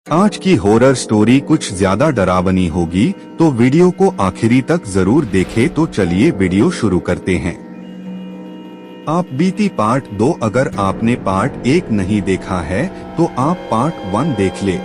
आज की horror story कुछ ज्यादा डरावनी होगी, तो वीडियो को आखिरी तक जरूर देखें। तो चलिए वीडियो शुरू करते हैं। आप बीती पार्ट 2 अगर आपने पार्ट 1 नहीं देखा है तो आप पार्ट 1 देख ले।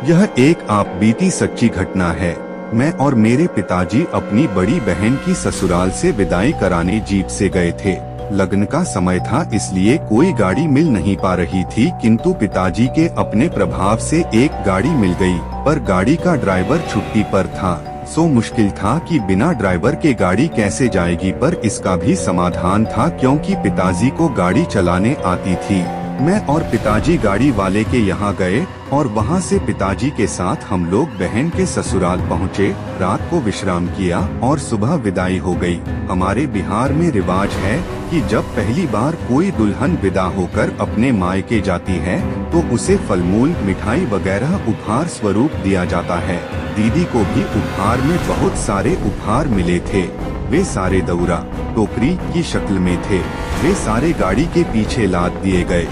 यह एक आप बीती सच्ची घटना है। मैं और मेरे पिताजी अपनी बड़ी बहन की ससुराल से विदाई कराने जीप से गए थे। लगन का समय था, इसलिए कोई गाड़ी मिल नहीं पा रही थी, किंतु पिताजी के अपने प्रभाव से एक गाड़ी मिल गई। पर गाड़ी का ड्राइवर छुट्टी पर था, सो मुश्किल था कि बिना ड्राइवर के गाड़ी कैसे जाएगी। पर इसका भी समाधान था, क्योंकि पिताजी को गाड़ी चलाने आती थी। मैं और पिताजी गाड़ी वाले के यहाँ गए और वहाँ से पिताजी के साथ हम लोग बहन के ससुराल पहुँचे। रात को विश्राम किया और सुबह विदाई हो गई। हमारे बिहार में रिवाज है कि जब पहली बार कोई दुल्हन विदा होकर अपने मायके जाती है तो उसे फलमूल, मिठाई वगैरह उपहार स्वरूप दिया जाता है। दीदी को भी उपहार में बहुत सारे उपहार मिले थे। वे सारे दौरा, टोकरी की शक्ल में थे। वे सारे गाड़ी के पीछे लाद दिए गए।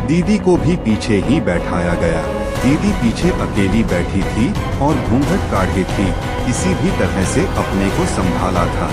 दीदी को भी पीछे ही बैठाया गया। दीदी पीछे अकेली बैठी थी और घूंघट काढ़े थी। किसी भी तरह से अपने को संभाला था।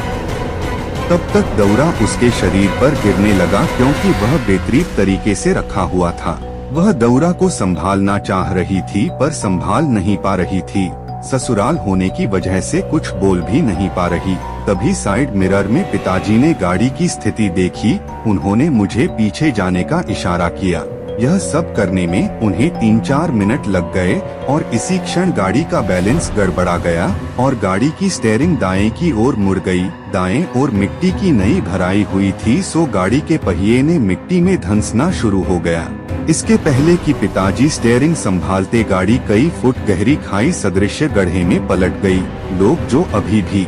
तब तक दौरा उसके शरीर पर गिरने लगा, क्योंकि वह बेतरतीब तरीके से रखा हुआ था। वह दौरा को संभालना चाह रही थी पर संभाल नहीं पा रही थी। ससुराल होने की वजह से कुछ बोल भी नहीं पा रही। तभी साइड मिरर में पिताजी ने गाड़ी की स्थिति देखी। उन्होंने मुझे पीछे जाने का इशारा किया। यह सब करने में उन्हें 3-4 मिनट लग गए और इसी क्षण गाड़ी का बैलेंस गड़बड़ा गया और गाड़ी की स्टीयरिंग दाएं की ओर मुड़ गई। दाएं ओर मिट्टी की नई भराई हुई थी, सो गाड़ी के पहिए ने मिट्टी में धंसना शुरू हो गया। इसके पहले कि पिताजी स्टीयरिंग संभालते, गाड़ी कई फुट गहरी खाई सदृश गड्ढे में पलट गई। लोग जो अभी भी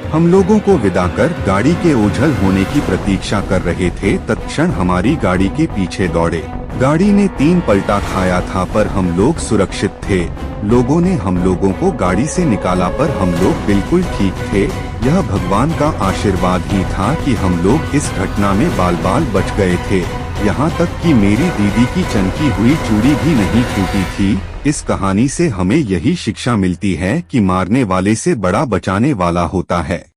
हम लोगों को विदा कर गाड़ी के ओझल होने की प्रतीक्षा कर रहे थे, तत्क्षण हमारी गाड़ी के पीछे दौड़े। गाड़ी ने 3 पलटा खाया था, पर हम लोग सुरक्षित थे। लोगों ने हम लोगों को गाड़ी से निकाला, पर हम लोग बिल्कुल ठीक थे। यह भगवान का आशीर्वाद ही था कि हम लोग इस घटना में बाल बाल बच गए थे। यहाँ तक कि मेरी दीदी की चमकी हुई चूड़ी भी नहीं टूटी थी। इस कहानी से हमें यही शिक्षा मिलती है कि मारने वाले से बड़ा बचाने वाला होता है।